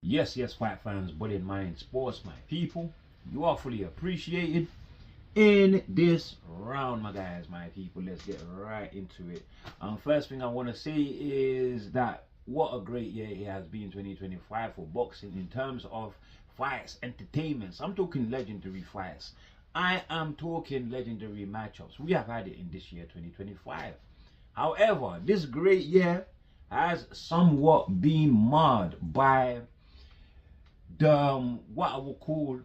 Yes, yes, fight fans, but in mind sports, my people, you are fully appreciated in this round, my guys, my people. Let's get right into it. First thing I want to say is that what a great year it has been 2025 for boxing in terms of fights, entertainments. I'm talking legendary fights. I am talking legendary matchups. We have had it in this year 2025. However, this great year has somewhat been marred by the what I will call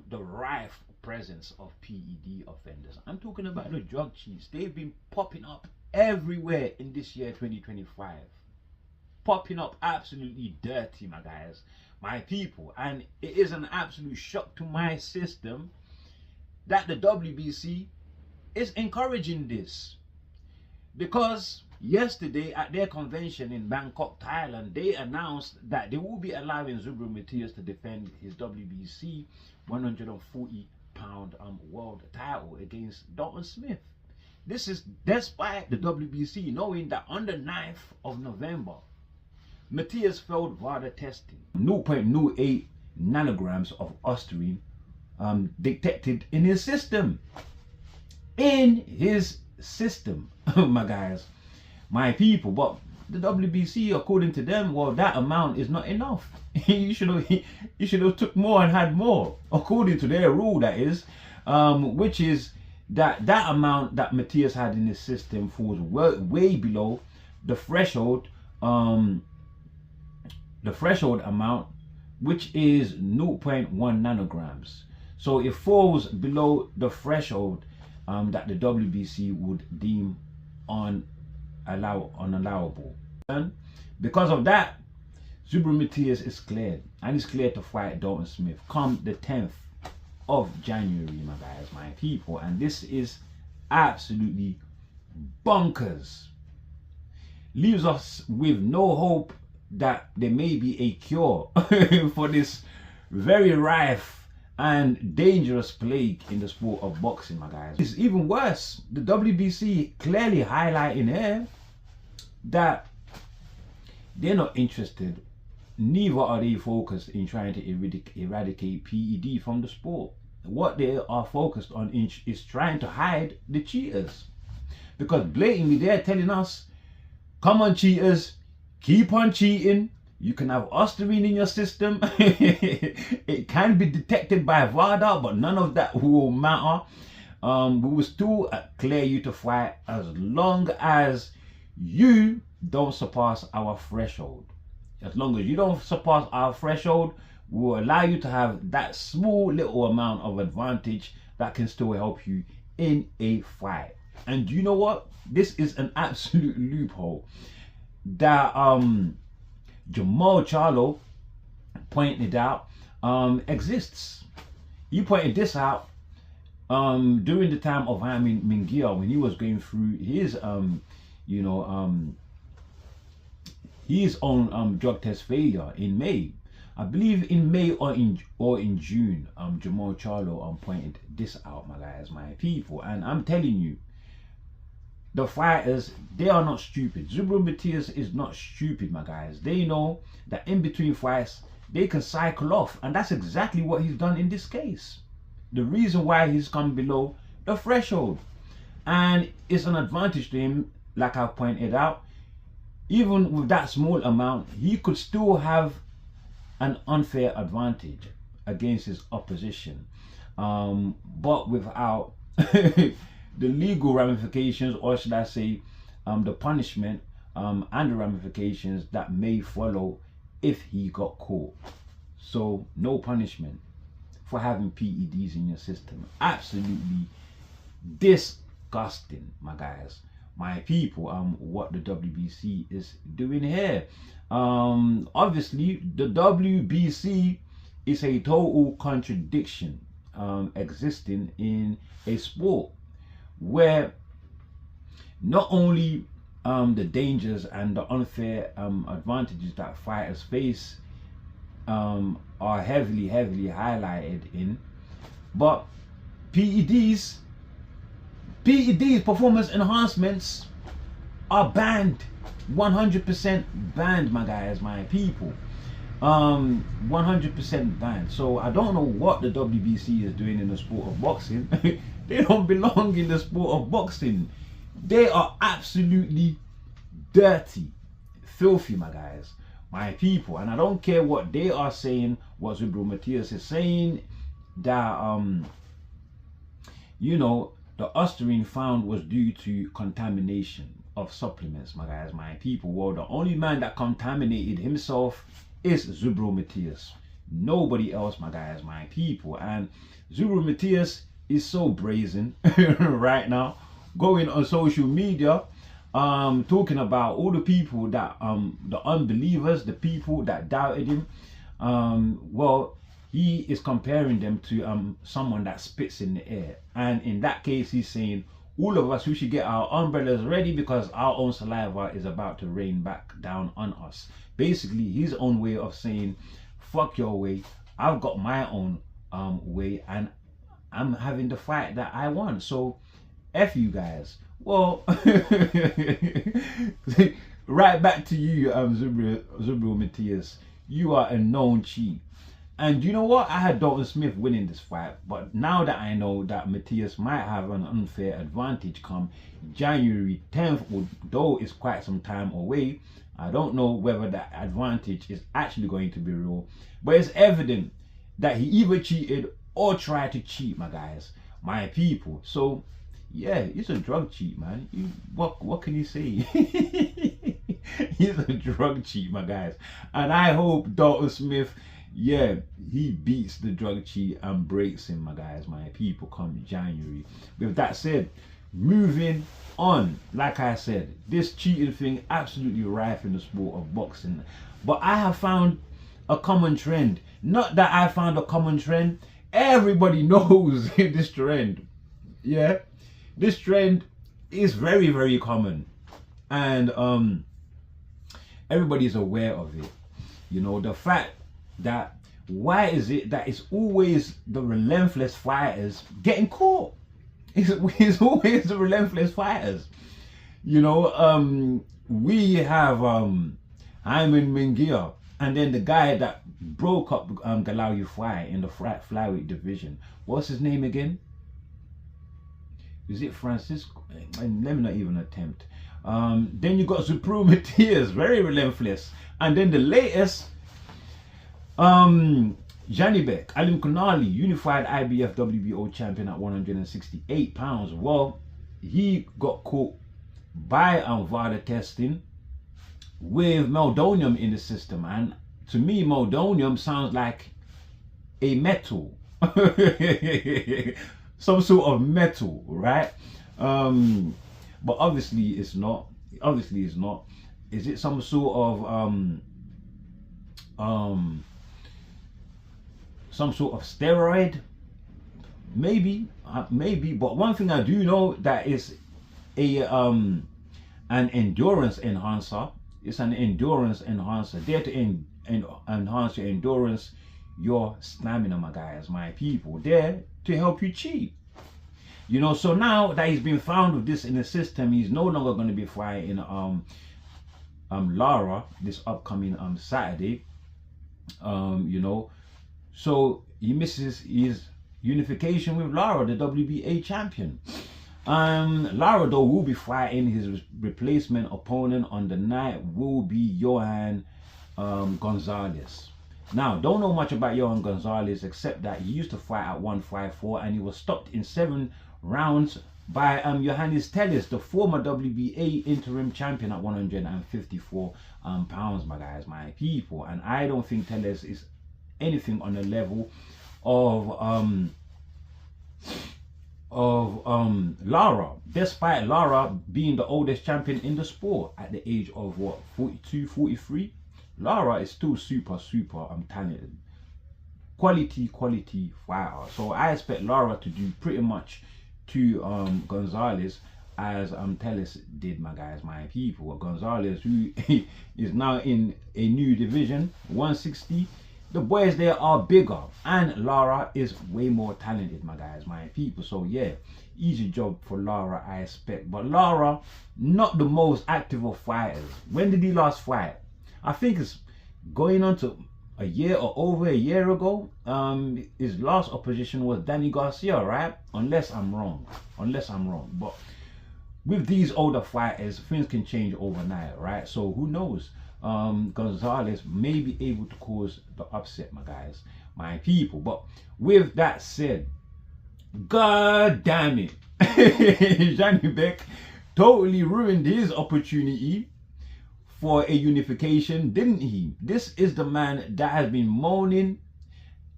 the rife presence of PED offenders. I'm talking about the drug cheats. They've been popping up everywhere in this year 2025, popping up absolutely dirty, my guys, my people. And it is an absolute shock to my system that the WBC is encouraging this, because yesterday at their convention in Bangkok, Thailand, they announced that they will be allowing Zubro Matthias to defend his WBC 140-pound world title against Dalton Smith. This is despite the WBC knowing that on the 9th of November, Matthias failed VADA testing. 0.08 nanograms of ostarine detected in his system. My guys, my people. But the WBC, according to them, well, that amount is not enough. you should have took more and had more, according to their rule, that is, which is that amount that Matthias had in his system falls way below the threshold amount, which is 0.1 nanograms. So it falls below the threshold that the WBC would deem unallowable. And because of that, Zubro Matthias is cleared, and he's cleared to fight Dalton Smith come the 10th of January, my guys, my people. And this is absolutely bonkers. Leaves us with no hope that there may be a cure for this very rife and dangerous plague in the sport of boxing, my guys. It's even worse. The WBC clearly highlighting here that they're not interested, neither are they focused in trying to eradicate PED from the sport. What they are focused on is trying to hide the cheaters, because blatantly they're telling us, come on cheaters, keep on cheating. You can have ostarine in your system. It can be detected by VADA, but none of that will matter. We will still clear you to fight as long as you don't surpass our threshold. As long as you don't surpass our threshold, we will allow you to have that small little amount of advantage that can still help you in a fight. And you know what? This is an absolute loophole that Jamal Charlo pointed out exists. He pointed this out during the time of Jaime Munguia, when he was going through his his own drug test failure in May. I believe in May or in June, Jamal Charlo pointed this out, my guys, my people. And I'm telling you, the fighters, they are not stupid. Zubro Matthias is not stupid, my guys. They know that in between fights, they can cycle off. And that's exactly what he's done in this case. The reason why he's come below the threshold. And it's an advantage to him, like I pointed out. Even with that small amount, he could still have an unfair advantage against his opposition. But without the legal ramifications, or should I say the punishment and the ramifications that may follow if he got caught. So no punishment for having PEDs in your system. Absolutely disgusting, my guys, my people. What the WBC is doing here. Obviously the WBC is a total contradiction existing in a sport where not only the dangers and the unfair advantages that fighters face are heavily highlighted in, but PEDs, performance enhancements, are banned, 100% banned, my guys, my people. 100% banned. So I don't know what the WBC is doing in the sport of boxing. They don't belong in the sport of boxing. They are absolutely dirty, filthy, my guys, my people. And I don't care what they are saying, what Zubro Matthias is saying, that you know, the Osterine found was due to contamination of supplements, my guys, my people. Well, the only man that contaminated himself is Zubro Matthias. Nobody else, my guys, my people. And Zubro Matthias is so brazen right now, going on social media, talking about all the people that, the unbelievers, the people that doubted him. Well, he is comparing them to someone that spits in the air. And in that case, he's saying all of us, we should get our umbrellas ready because our own saliva is about to rain back down on us. Basically, his own way of saying, fuck your way, I've got my own way, and I'm having the fight that I want. So, F you guys. Well, right back to you, Zubro Matthias. You are a known cheat. And you know what? I had Dalton Smith winning this fight, but now that I know that Matthias might have an unfair advantage come January 10th, although it's quite some time away, I don't know whether that advantage is actually going to be real, but it's evident that he either cheated or tried to cheat, my guys, my people. So yeah, he's a drug cheat, man. What can you say? He's a drug cheat, my guys. And I hope Dalton Smith, yeah, he beats the drug cheat and breaks him, my guys, my people, come January. With that said, moving on, like I said, this cheating thing absolutely rife in the sport of boxing. But I have found a common trend. Not that I found a common trend. Everybody knows this trend. Yeah, this trend is very, very common. And everybody's aware of it. You know, the fact that why is it that it's always the relentless fighters getting caught? It's always the relentless fighters. You know, we have Hyman Mingia, and then the guy that broke up Galao Yufai in the flyweight division. What's his name again? Is it Francisco? And let me not even attempt. Then you got Zubro Matthias, very relentless, and then the latest, Janibek Alimkhanuly, unified IBF WBO champion at 168 pounds. Well, he got caught by VADA testing with meldonium in the system, and to me, meldonium sounds like a metal, some sort of metal, right? But obviously it's not. Obviously it's not. Is it some sort of some sort of steroid? Maybe, maybe. But one thing I do know that is an endurance enhancer. It's an endurance enhancer, there to enhance your endurance, your stamina, my guys, my people, there to help you cheat. You know, so now that he's been found with this in the system, he's no longer going to be fighting Lara this upcoming Saturday. You know, so he misses his unification with Lara, the WBA champion. Lara though will be fighting his replacement opponent on the night, will be Johan Gonzalez. Now, don't know much about Johan Gonzalez except that he used to fight at 154 and he was stopped in 7 rounds by Johannes Tellis, the former WBA interim champion at 154 pounds, my guys, my people. And I don't think Tellis is anything on the level of Lara, despite Lara being the oldest champion in the sport at the age of what, 42, 43. Lara is still super talented, quality fighter. So I expect Lara to do pretty much to Gonzalez as Tellis did, my guys, my people. Gonzalez, who is now in a new division, 160. The boys there are bigger, and Lara is way more talented, my guys, my people. So yeah, easy job for Lara, I expect. But Lara, not the most active of fighters. When did he last fight? I think it's going on to a year or over a year ago. His last opposition was Danny Garcia, right? Unless I'm wrong. But with these older fighters, things can change overnight, right? So who knows? Gonzalez may be able to cause the upset, my guys, my people. But with that said, god damn it, Janibek totally ruined his opportunity for a unification, didn't he? This is the man that has been moaning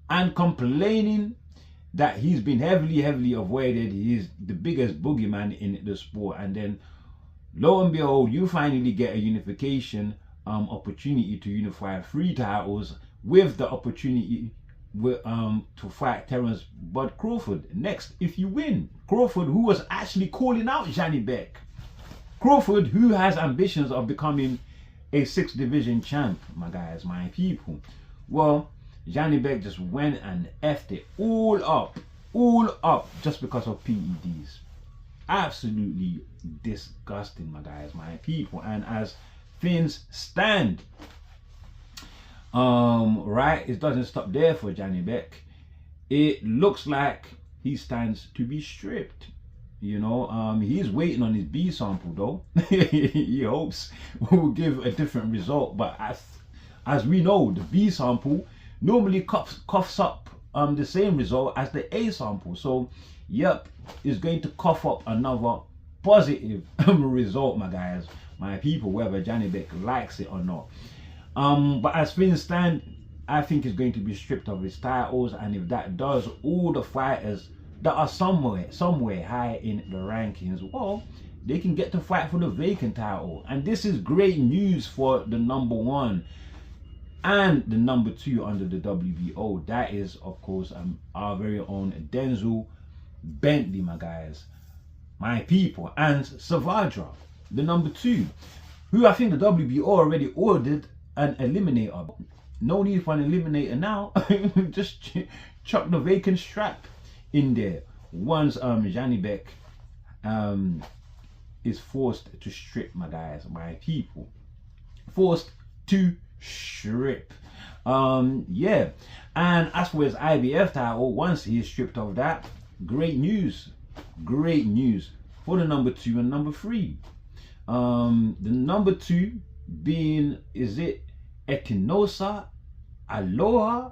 and complaining that he's been heavily avoided. He's the biggest boogeyman in the sport, and then lo and behold, you finally get a unification opportunity to unify 3 titles with the opportunity to fight Terence Bud Crawford next if you win. Crawford, who was actually calling out Janibek. Crawford, who has ambitions of becoming a 6th division champ, my guys, my people. Well, Janibek just went and effed it all up just because of PEDs. Absolutely disgusting, my guys, my people. And as things stand, right, it doesn't stop there for Janibek. It looks like he stands to be stripped. You know, he's waiting on his B sample though. He hopes will give a different result, but as we know, the B sample normally coughs up the same result as the A sample. So yep, is going to cough up another positive result, my guys, my people, whether Janibek likes it or not. But as things stand, I think he's going to be stripped of his titles, and if that does, all the fighters that are somewhere high in the rankings, well, they can get to fight for the vacant title. And this is great news for the number 1 and the number 2 under the WBO. That is, of course, our very own Denzel Bentley, my guys, my people, and Savadra, the number 2, who I think the WBO already ordered an eliminator. No need for an eliminator now. Just chuck the vacant strap in there once Janibek is forced to strip, my guys, my people. Forced to strip. Yeah. And as for his IBF title, once he's stripped of that, great news for the number 2 and number 3. The number 2 being, is it Etinosa Aloha?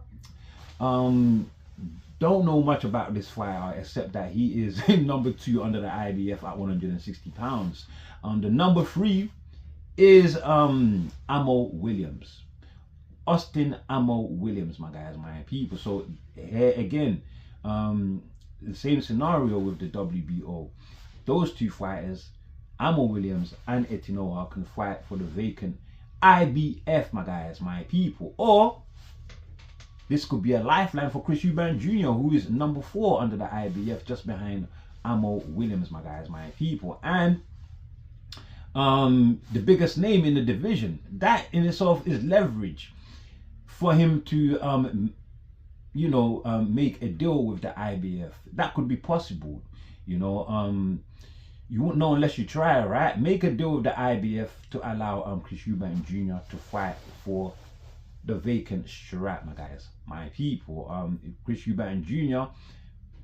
Don't know much about this fighter except that he is number 2 under the IBF at 160 pounds. The number 3 is Amo Williams, Austin Amo Williams, my guys, my people. So here again, the same scenario with the WBO. Those 2 fighters, Amo Williams and Etinoa, can fight for the vacant IBF, my guys, my people. Or this could be a lifeline for Chris Eubank Jr., who is number 4 under the IBF, just behind Amo Williams, my guys, my people. And the biggest name in the division, that in itself is leverage for him to make a deal with the IBF. That could be possible, you know. You won't know unless you try, right? Make a deal with the IBF to allow Chris Eubank Jr. to fight for the vacant strap, my guys, my people. Chris Eubank Jr.,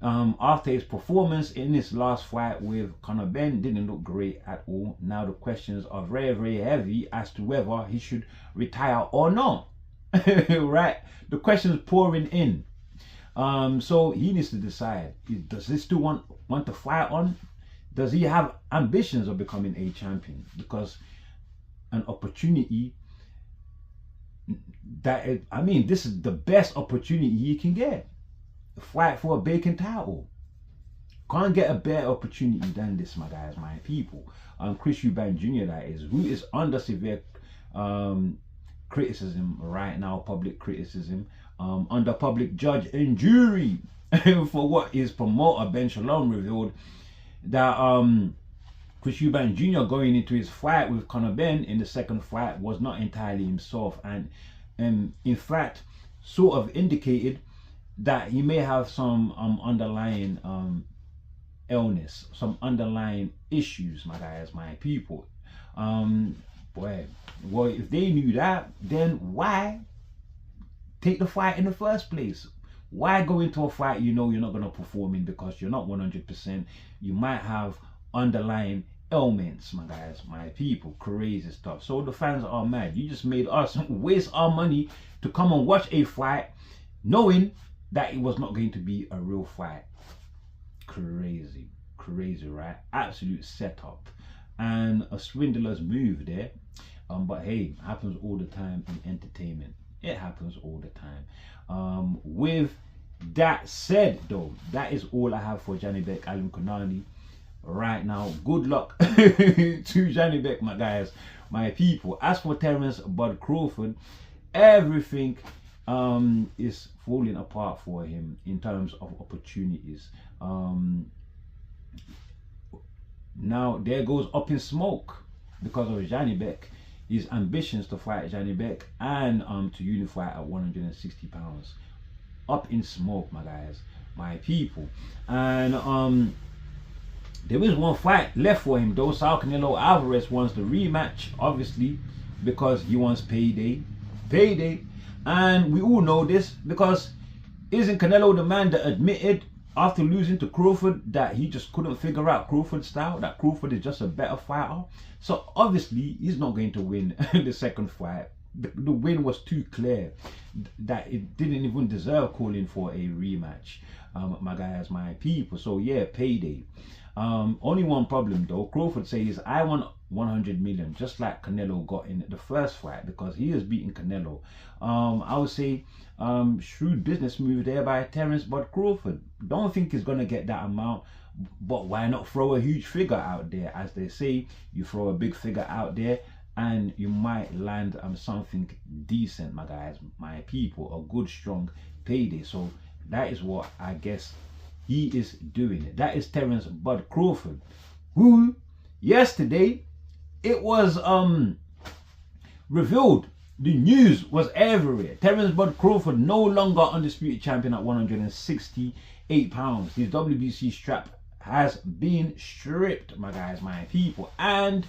after his performance in his last fight with Conor Ben, didn't look great at all. Now the questions are very heavy as to whether he should retire or not. Right? The questions pouring in. So he needs to decide. Does he still want to fight on? Does he have ambitions of becoming a champion? Because an opportunity this is the best opportunity you can get. Fight for a vacant title. Can't get a better opportunity than this, my guys, my people. Chris Eubank Jr., that is, who is under severe criticism right now, public criticism, under public judge and jury for what his promoter Ben Shalom revealed that Chris Eubank Jr. going into his fight with Conor Ben in the second fight was not entirely himself, and in fact sort of indicated that he may have some underlying illness, some underlying issues, my guys, my people. Well, if they knew that, then why take the fight in the first place? Why go into a fight you know you're not going to perform in because you're not 100%? You might have underlying ailments, my guys, my people. Crazy stuff. So the fans are mad. You just made us waste our money to come and watch a fight knowing that it was not going to be a real fight. Crazy, right? Absolute setup and a swindler's move there. But hey, happens all the time in entertainment. It happens all the time. With that said, though, that is all I have for Janibek Alimkhanuly right now. Good luck to Janibek, my guys, my people. As for Terence Bud Crawford, everything is falling apart for him in terms of opportunities. Now there goes up in smoke because of Janibek, his ambitions to fight Janibek and to unify at 160 pounds. Up in smoke, my guys, my people. And there is one fight left for him though. Saul Canelo Alvarez wants the rematch, obviously, because he wants payday. And we all know this because isn't Canelo the man that admitted after losing to Crawford that he just couldn't figure out Crawford's style, that Crawford is just a better fighter? So obviously he's not going to win the second fight. The win was too clear that it didn't even deserve calling for a rematch, my guys, my people. So yeah, payday. Only one problem though. Crawford says, I want 100 million, just like Canelo got in the first fight, because he has beaten Canelo. I would say shrewd business move there by Terence Bud Crawford. Don't think he's gonna get that amount, but why not throw a huge figure out there? As they say, you throw a big figure out there and you might land something decent, my guys, my people, a good strong payday. So that is what I guess he is doing. That is Terence Bud Crawford, who yesterday it was revealed, the news was everywhere. Terence Bud Crawford no longer undisputed champion at 168 pounds. His WBC strap has been stripped, my guys, my people. And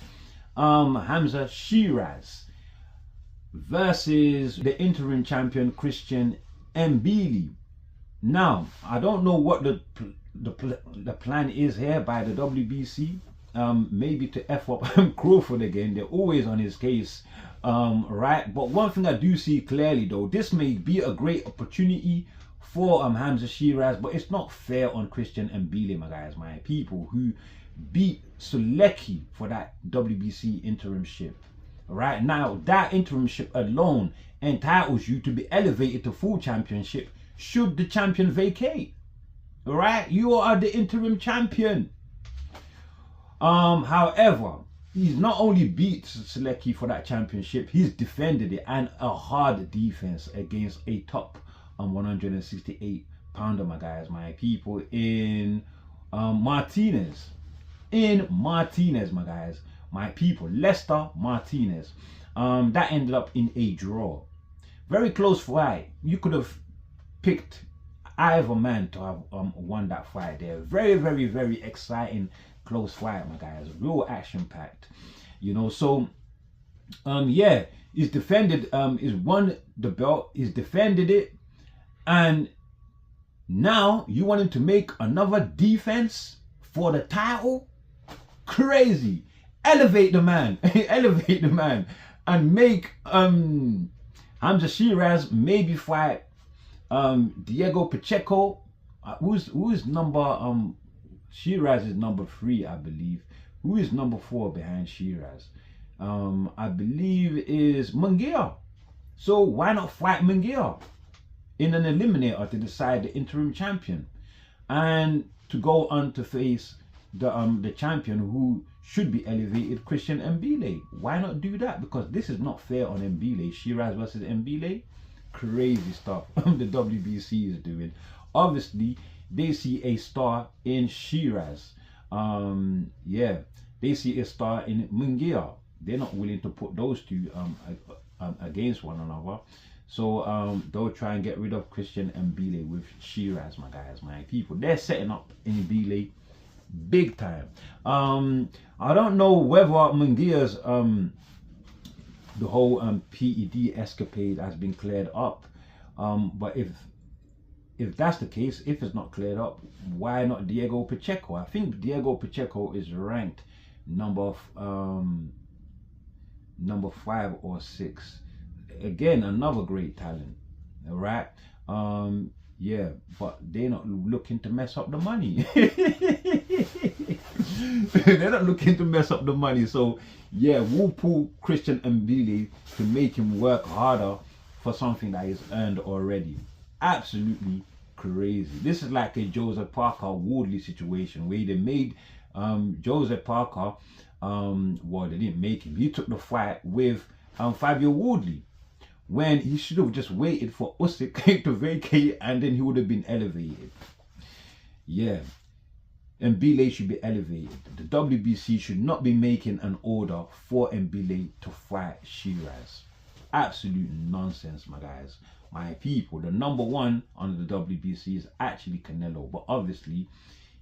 Hamza Shiraz versus the interim champion Christian Mbili. Now, I don't know what the plan is here by the WBC. Maybe to F up Crawford again. They're always on his case, right? But one thing I do see clearly though, this may be a great opportunity for Hamza Shiraz, but it's not fair on Christian Mbili, my guys, my people, who beat Sulecki for that WBC interimship. Right now, that interimship alone entitles you to be elevated to full championship should the champion vacate. Right, you are the interim champion. However, he's not only beat Sulecki for that championship, he's defended it, and a hard defense against a top 168 pounder, my guys, my people, in Martinez. My guys, my people, Lester Martinez. That ended up in a draw. Very close fight. You could have picked either man to have won that fight there. Very, very, very exciting, close fight, my guys. Real action packed, you know. So yeah, he's defended, he's won the belt, he's defended it, and now you want him to make another defense for the title? Crazy. Elevate the man. Elevate the man and make Hamza Shiraz maybe fight Diego Pacheco, who's number Shiraz is number 3, I believe. Who is number 4 behind Shiraz? I believe is Munguia. So why not fight Munguia in an eliminator to decide the interim champion, and to go on to face the champion who should be elevated, Christian Mbili? Why not do that? Because this is not fair on Mbili. Shiraz versus Mbili. Crazy stuff the WBC is doing. Obviously they see a star in Shiraz. Yeah, they see a star in Munguia. They're not willing to put those two against one another. So they'll try and get rid of Christian Mbili with Shiraz, my guys, my people. They're setting up Mbili big time. I don't know whether Munguia's the whole PED escapade has been cleared up, But if that's the case, if it's not cleared up, why not Diego Pacheco? I think Diego Pacheco is ranked number 5 or 6. Again, another great talent. All right. Yeah, but they're not looking to mess up the money. They're not looking to mess up the money. So yeah, we'll pull Christian Mbili to make him work harder for something that he's earned already. Absolutely crazy. This is like a Joseph Parker Woodley situation where they made Joseph Parker, well, they didn't make him. He took the fight with Fabio Woodley, when he should have just waited for Usyk to vacate, and then he would have been elevated. Yeah, Mbile should be elevated. The WBC should not be making an order for Mbile to fight Shiraz. Absolute nonsense, my guys, my people. The number 1 on the WBC is actually Canelo, but obviously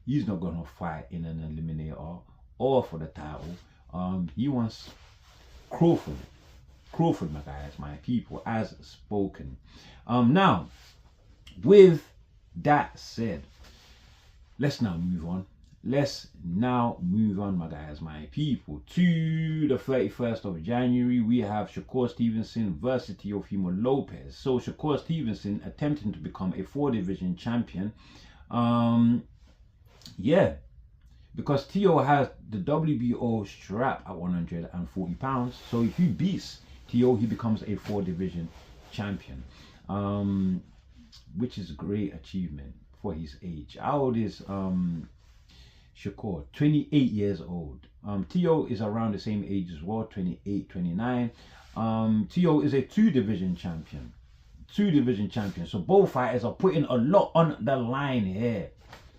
he's not gonna fight in an eliminator or for the title. He wants Crawford, my guys, my people, as spoken. Now, with that said, let's now move on. My guys, my people, to the 31st of January. We have Shakur Stevenson versus Teofimo Lopez. So Shakur Stevenson attempting to become a 4-division champion. Yeah, because Teo has the WBO strap at 140 pounds. So if he beats Teo, he becomes a 4-division champion, which is a great achievement for his age. How old is Shakur? 28 years old. Teo is around the same age as well, 28, 29. Teo is a 2-division champion. So both fighters are putting a lot on the line here,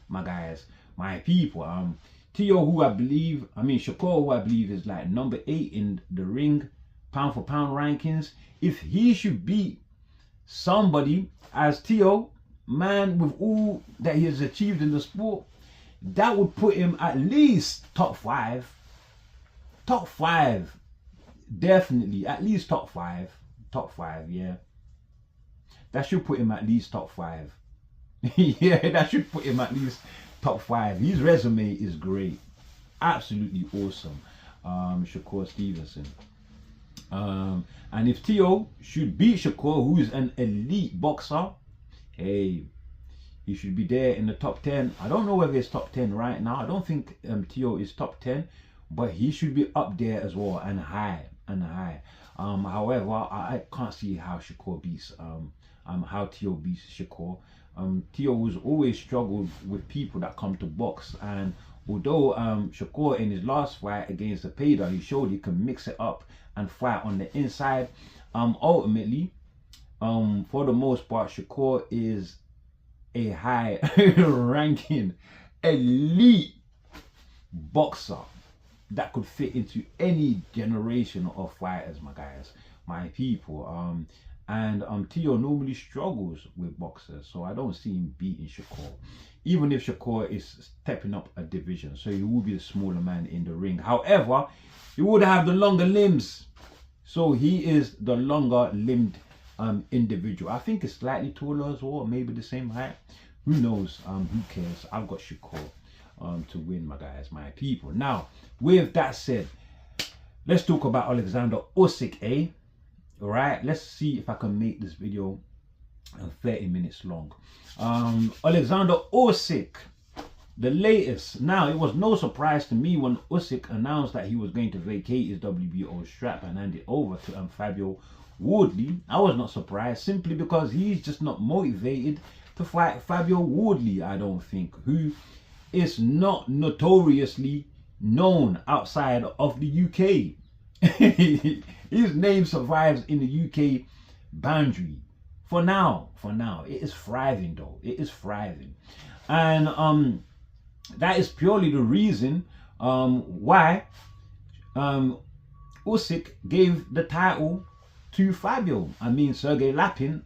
my guys, my people. Shakur, who I believe is like number 8 in the ring pound for pound rankings. If he should beat somebody as Teo, man, with all that he has achieved in the sport, that would put him at least top 5. Definitely at least top 5. Yeah, that should put him at least top 5. Yeah, that should put him at least top 5. His resume is great, absolutely awesome. Shakur Stevenson. And if Teo should beat Shakur, who is an elite boxer, hey, he should be there in the top 10. I don't know whether it's top 10 right now. I don't think Teo is top 10, but he should be up there as well, and high. However, I can't see how Shakur beats how Teo beats Shakur. Teo has always struggled with people that come to box, and although Shakur in his last fight against the Vada, he showed he can mix it up and fight on the inside. Ultimately, for the most part, Shakur is a high ranking elite boxer that could fit into any generation of fighters, my guys, my people. And Teo normally struggles with boxers, so I don't see him beating Shakur, even if Shakur is stepping up a division, so he will be the smaller man in the ring. However, he would have the longer limbs, so he is the longer limbed individual. I think it's slightly taller as well, maybe the same height. Who knows? Who cares? I've got Shakur to win, my guys, my people. Now, with that said, let's talk about Alexander Usyk, all right, let's see if I can make this video 30 minutes long. Alexander Usyk, the latest. Now, it was no surprise to me when Usyk announced that he was going to vacate his WBO strap and hand it over to Fabio Woodley. I was not surprised, simply because he's just not motivated to fight Fabio Woodley, I don't think, who is not notoriously known outside of the UK. His name survives in the UK boundary for now. It is thriving though. It is thriving, and that is purely the reason why Usyk gave the title to Fabio. I mean, Sergey Lapin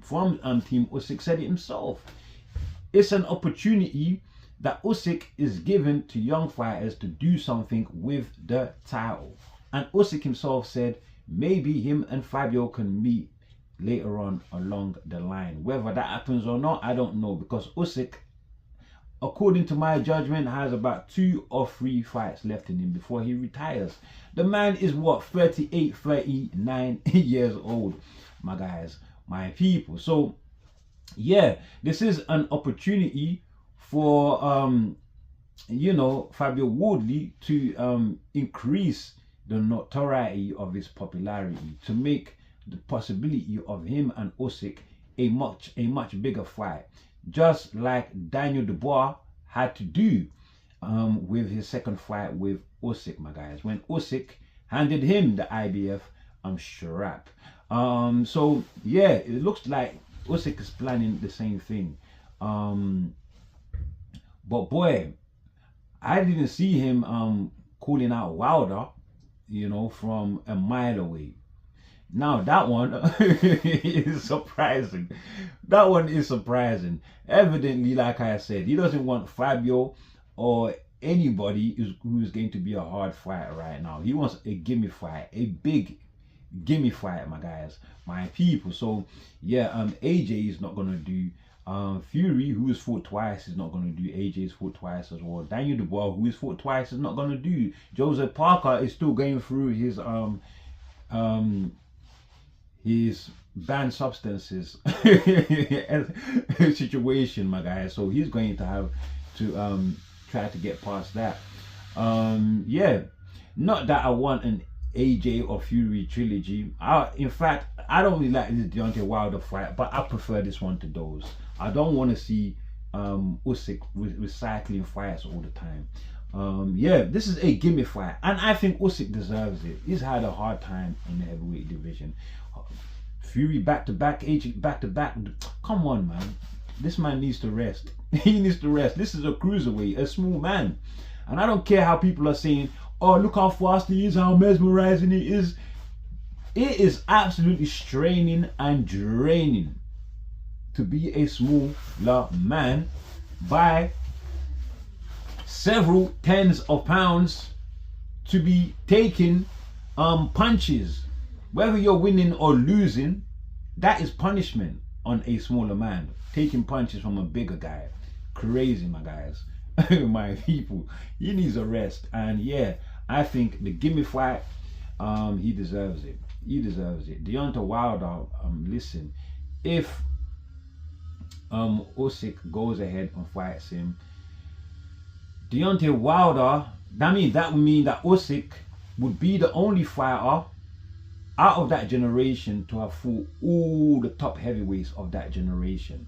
from Team Usyk said it himself. It's an opportunity that Usyk is given to young fighters to do something with the title. And Usyk himself said maybe him and Fabio can meet later on along the line. Whether that happens or not, I don't know, because Usyk, according to my judgment, has about 2 or 3 fights left in him before he retires. The man is what, 38, 39 years old, my guys, my people. So yeah, this is an opportunity for you know, Fabio Woodley to increase the notoriety of his popularity, to make the possibility of him and Usyk a much bigger fight, just like Daniel Dubois had to do with his second fight with Usyk, my guys, when Usyk handed him the IBF strap. So yeah, it looks like Usyk is planning the same thing. But boy, I didn't see him calling out Wilder, you know, from a mile away. Now that one is surprising. That one is surprising. Evidently, like I said, he doesn't want Fabio or anybody who's going to be a hard fight right now. He wants a gimme fight, a big gimme fight, my guys, my people. So yeah, AJ is not gonna do. Fury, who has fought twice, is not going to do. AJ's fought twice as well. Daniel Dubois, who has fought twice, is not going to do. Joseph Parker is still going through his banned substances situation, my guys. So he's going to have to try to get past that. Yeah, not that I want an AJ or Fury trilogy. In fact, I don't really like this Deontay Wilder fight, but I prefer this one to those. I don't want to see Usyk recycling fights all the time. Yeah, this is a gimme fight, and I think Usyk deserves it. He's had a hard time in the heavyweight division. Fury back-to-back, AJ back-to-back. Come on, man. This man needs to rest. He needs to rest. This is a cruiserweight, a small man. And I don't care how people are saying, oh, look how fast he is, how mesmerizing he is. It is absolutely straining and draining to be a smaller man by several tens of pounds, to be taking punches. Whether you're winning or losing, that is punishment on a smaller man. Taking punches from a bigger guy. Crazy, my guys. My people. He needs a rest. And yeah, I think the gimme fight, he deserves it. He deserves it. Deontay Wilder, listen, if Usyk goes ahead and fights him, Deontay Wilder, that would mean that Usyk would be the only fighter out of that generation to have fought all the top heavyweights of that generation.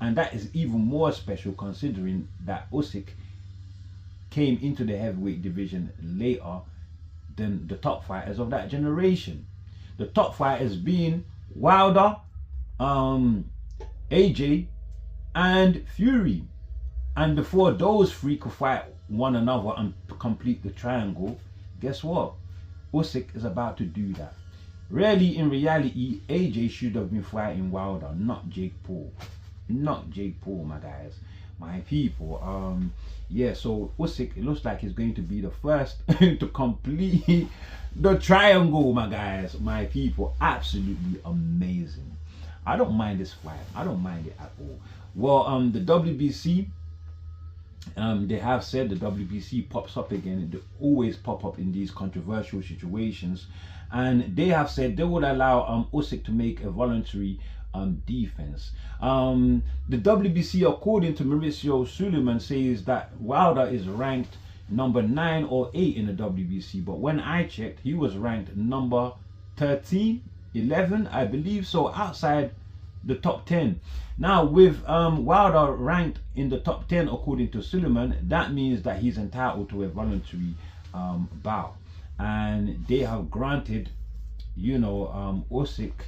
And that is even more special considering that Usyk came into the heavyweight division later than the top fighters of that generation. The top fighters being Wilder, AJ, and Fury. And before those three could fight one another and complete the triangle, guess what? Usyk is about to do that. Really, in reality, AJ should have been fighting Wilder, not Jake Paul. Not Jake Paul, my guys, my people. Yeah, so Usyk, it looks like he's going to be the first to complete the triangle, my guys, my people. Absolutely amazing. I don't mind this fight. I don't mind it at all. Well, the WBC, they have said the WBC pops up again. They always pop up in these controversial situations, and they have said they would allow Usyk to make a voluntary defense. The WBC, according to Mauricio Suleiman, says that Wilder is ranked number 9 or 8 in the WBC, but when I checked, he was ranked number 13, 11, I believe, so outside the top 10. Now with Wilder ranked in the top 10 according to Suleiman, that means that he's entitled to a voluntary bout, and they have granted, you know, Usyk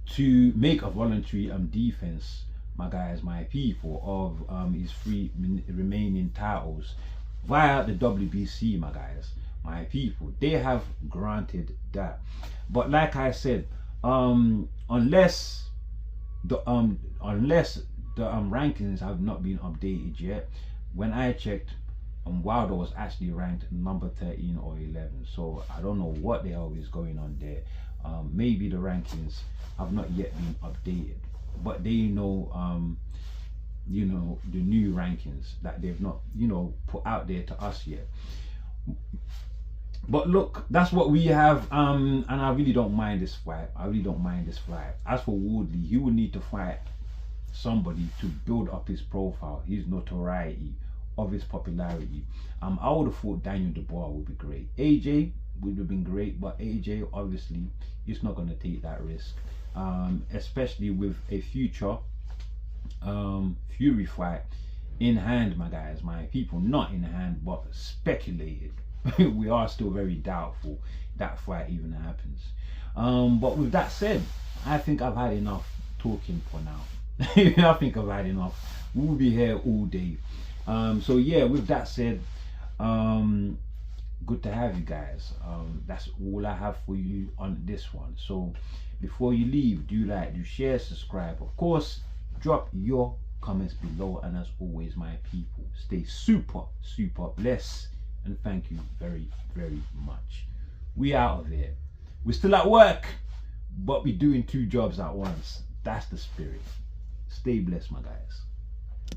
to make a voluntary defense, my guys, my people, of his 3 remaining titles via the WBC, my guys, my people. They have granted that. But like I said, unless the rankings have not been updated yet, when I checked, and Wilder was actually ranked number 13 or 11. So I don't know what the hell is going on there. Maybe the rankings have not yet been updated, but they know, you know, the new rankings that they've not, you know, put out there to us yet. But look, that's what we have, and I really don't mind this fight. I really don't mind this fight. As for Woodley, he would need to fight somebody to build up his profile, his notoriety, of his popularity. I would have thought Daniel Dubois would be great. AJ would have been great, but AJ obviously is not going to take that risk, especially with a future Fury fight in hand, my guys, my people. Not in hand, but speculated. We are still very doubtful that fight even happens. But with that said, I think I've had enough talking for now. I think I've had enough. We'll be here all day. So yeah, with that said, good to have you guys. That's all I have for you on this one. So before you leave, do like, do share, subscribe. Of course, drop your comments below, and as always, my people, stay super blessed, and thank you very much. We out of here. We're still at work, but we're doing 2 jobs at once. That's the spirit. Stay blessed, my guys.